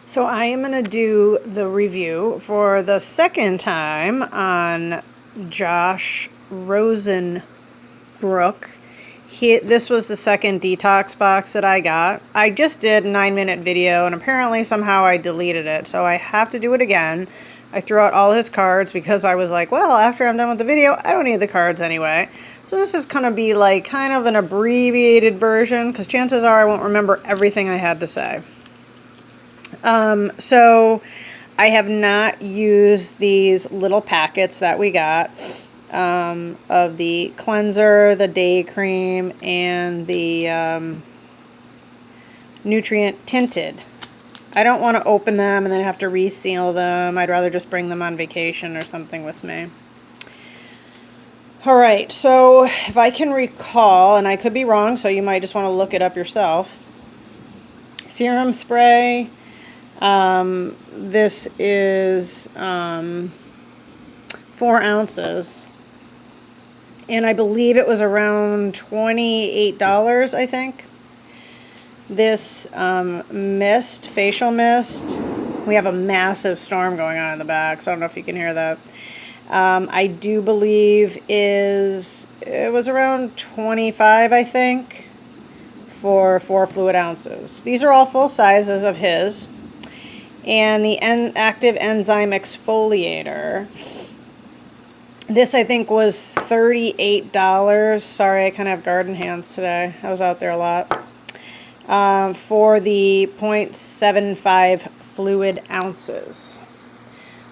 So I am going to do the review for the second time on Josh Rosenbrook. This was the second Detox box that I got. I just did a 9-minute video and apparently somehow I deleted it, so I have to do it again. I threw out all his cards because I was like, well, after I'm done with the video, I don't need the cards anyway. So this is going to be like kind of an abbreviated version because chances are I won't remember everything I had to say. So I have not used these little packets that we got of the cleanser, the day cream, and the nutrient tinted. I don't want to open them and then have to reseal them. I'd rather just bring them on vacation or something with me. All right, so if I can recall, and I could be wrong, so you might just want to look it up yourself. Serum spray. This is 4 ounces, and I believe it was around $28, I think. This mist, facial mist, we have a massive storm going on in the back, so I don't know if you can hear that. I do believe it was around 25, I think, for 4 fluid ounces. These are all full sizes of his. And the active enzyme exfoliator. This I think was $38. Sorry, I kind of have garden hands today. I was out there a lot. For the 0.75 fluid ounces.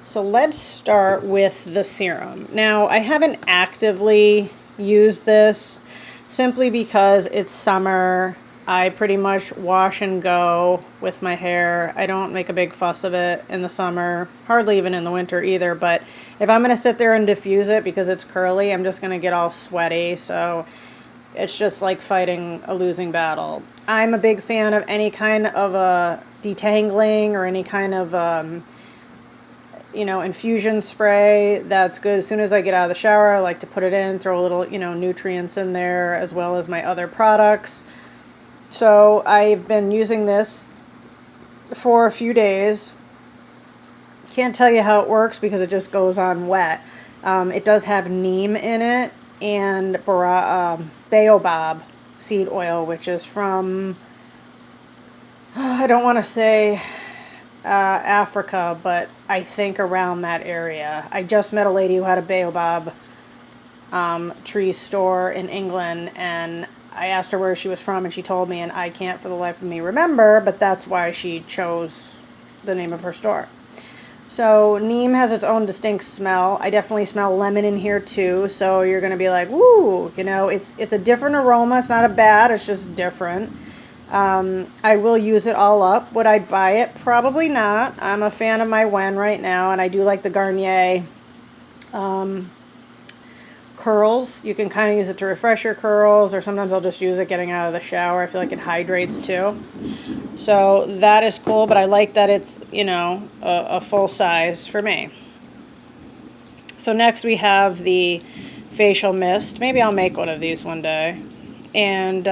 So let's start with the serum. Now, I haven't actively used this simply because it's summer. I pretty much wash and go with my hair. I don't make a big fuss of it in the summer, hardly even in the winter either. But if I'm going to sit there and diffuse it because it's curly, I'm just going to get all sweaty. So it's just like fighting a losing battle. I'm a big fan of any kind of a detangling or any kind of infusion spray. That's good. As soon as I get out of the shower, I like to put it in, throw a little, nutrients in there, as well as my other products. So I've been using this for a few days. Can't tell you how it works because it just goes on wet. It does have neem in it and baobab seed oil, which is from, I don't want to say Africa, but I think around that area. I just met a lady who had a baobab tree store in England, and I asked her where she was from, and she told me, and I can't for the life of me remember, but that's why she chose the name of her store. So neem has its own distinct smell. I definitely smell lemon in here too, so you're going to be like, woo, it's a different aroma. It's not a bad, it's just different. I will use it all up. Would I buy it? Probably not. I'm a fan of my Wen right now, and I do like the Garnier curls. You can kind of use it to refresh your curls, or sometimes I'll just use it getting out of the shower. I feel like it hydrates too. So that is cool, but I like that it's, a full size for me. So next we have the facial mist. Maybe I'll make one of these one day. And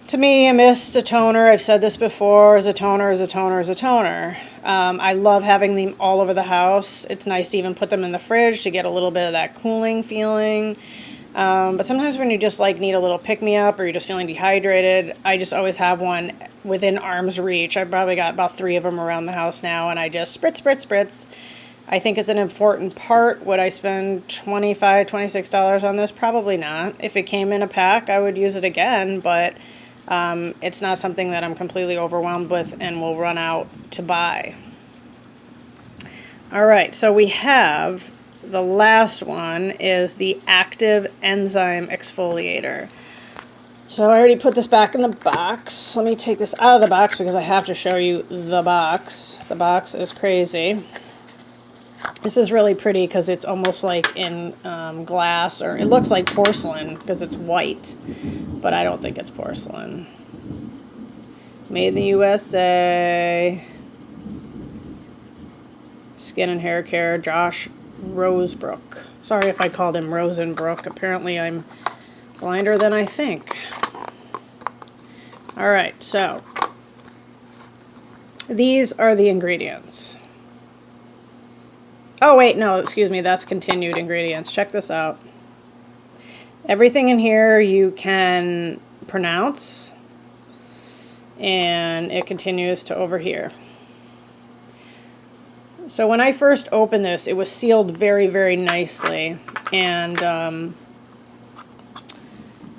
to me, a mist, a toner, I've said this before, is a toner, is a toner, is a toner. I love having them all over the house. It's nice to even put them in the fridge to get a little bit of that cooling feeling. But sometimes when you just need a little pick-me-up or you're just feeling dehydrated, I just always have one within arm's reach. I've probably got about 3 of them around the house now, and I just spritz, spritz, spritz. I think it's an important part. Would I spend $25, $26 on this? Probably not. If it came in a pack, I would use it again, but it's not something that I'm completely overwhelmed with and will run out to buy. All right, so we have the last one is the active enzyme exfoliator. So I already put this back in the box. Let me take this out of the box because I have to show you the box. The box is crazy. This is really pretty because it's almost like in glass, or it looks like porcelain because it's white, but I don't think it's porcelain. Made in the USA. Skin and hair care, Josh Rosebrook. Sorry if I called him Rosenbrook. Apparently I'm blinder than I think. Alright, so These are the ingredients. Oh, wait, no, excuse me, that's continued ingredients. Check this out. Everything in here you can pronounce, and it continues to over here. So when I first opened this, it was sealed very, very nicely, and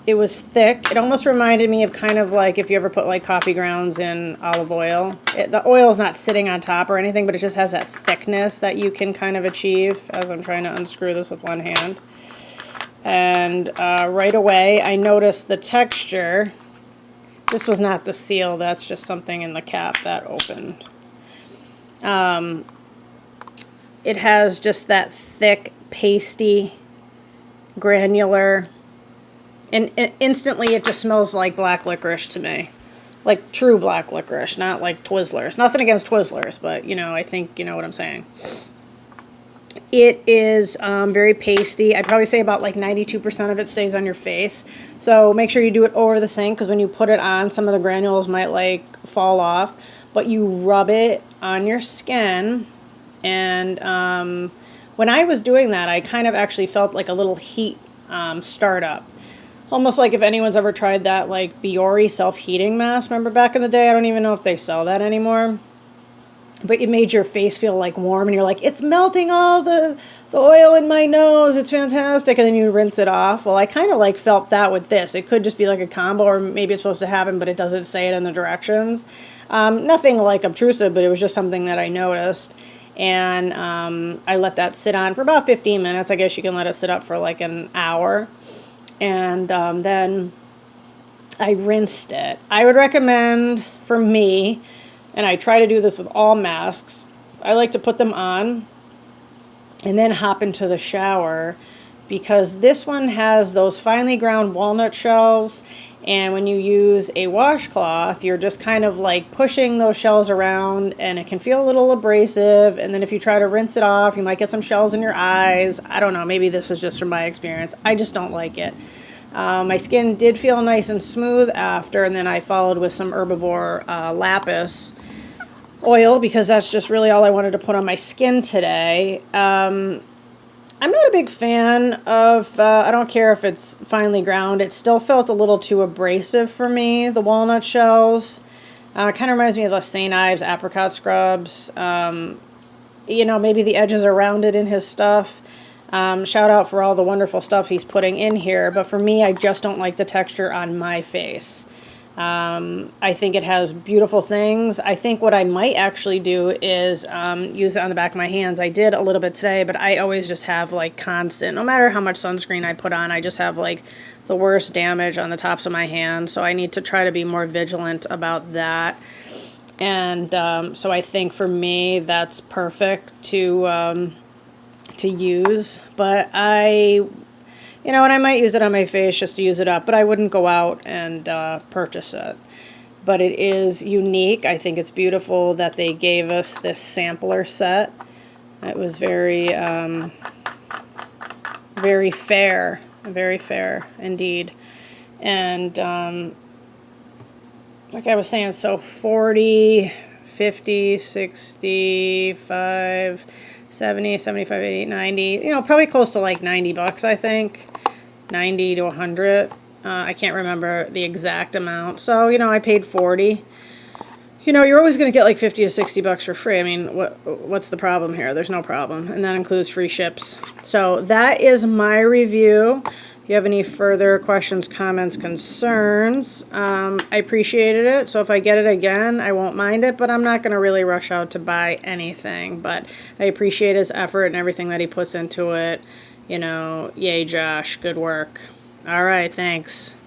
it was thick. It almost reminded me of kind of like if you ever put like coffee grounds in olive oil. The oil's not sitting on top or anything, but it just has that thickness that you can kind of achieve as I'm trying to unscrew this with one hand. And right away, I noticed the texture. This was not the seal, that's just something in the cap that opened. It has just that thick, pasty, granular, and instantly it just smells like black licorice to me. Like true black licorice, not like Twizzlers. Nothing against Twizzlers, but, you know, I think you know what I'm saying. It is very pasty. I'd probably say about like 92% of it stays on your face. So make sure you do it over the sink, because when you put it on, some of the granules might like fall off. But you rub it on your skin. And when I was doing that, I kind of actually felt like a little heat start up. Almost like if anyone's ever tried that like Biore self-heating mask. Remember back in the day? I don't even know if they sell that anymore. But it made your face feel like warm, and you're like, it's melting all the oil in my nose. It's fantastic. And then you rinse it off. Well, I kind of like felt that with this. It could just be like a combo, or maybe it's supposed to happen, but it doesn't say it in the directions. Nothing like obtrusive, but it was just something that I noticed. And I let that sit on for about 15 minutes. I guess you can let it sit up for like an hour. And then I rinsed it. I would recommend, for me, and I try to do this with all masks, I like to put them on and then hop into the shower, because this one has those finely ground walnut shells, and when you use a washcloth, you're just kind of like pushing those shells around, and it can feel a little abrasive, and then if you try to rinse it off, you might get some shells in your eyes. I don't know, maybe this is just from my experience. I just don't like it. My skin did feel nice and smooth after, and then I followed with some herbivore lapis oil, because that's just really all I wanted to put on my skin today. I'm not a big fan of, I don't care if it's finely ground. It still felt a little too abrasive for me, the walnut shells. It kind of reminds me of the St. Ives apricot scrubs. You know, maybe the edges are rounded in his stuff. Shout out for all the wonderful stuff he's putting in here. But for me, I just don't like the texture on my face. I think it has beautiful things. I think what I might actually do is use it on the back of my hands. I did a little bit today, but I always just have like constant, no matter how much sunscreen I put on, I just have like the worst damage on the tops of my hands. So I need to try to be more vigilant about that. And so I think for me, that's perfect to use. But you know, and I might use it on my face just to use it up, but I wouldn't go out and purchase it. But it is unique. I think it's beautiful that they gave us this sampler set. It was very, very fair indeed. And like I was saying, so 40, 50, 65, 70, 75, 80, 90, you know, probably close to like $90, I think. 90 to 100. I can't remember the exact amount. So, you know, I paid 40. You know, you're always going to get like 50 to 60 bucks for free. I mean, what's the problem here? There's no problem. And that includes free ships. So that is my review. If you have any further questions, comments, concerns, I appreciated it. So if I get it again, I won't mind it, but I'm not going to really rush out to buy anything. But I appreciate his effort and everything that he puts into it. You know, yay, Josh, good work. All right, thanks.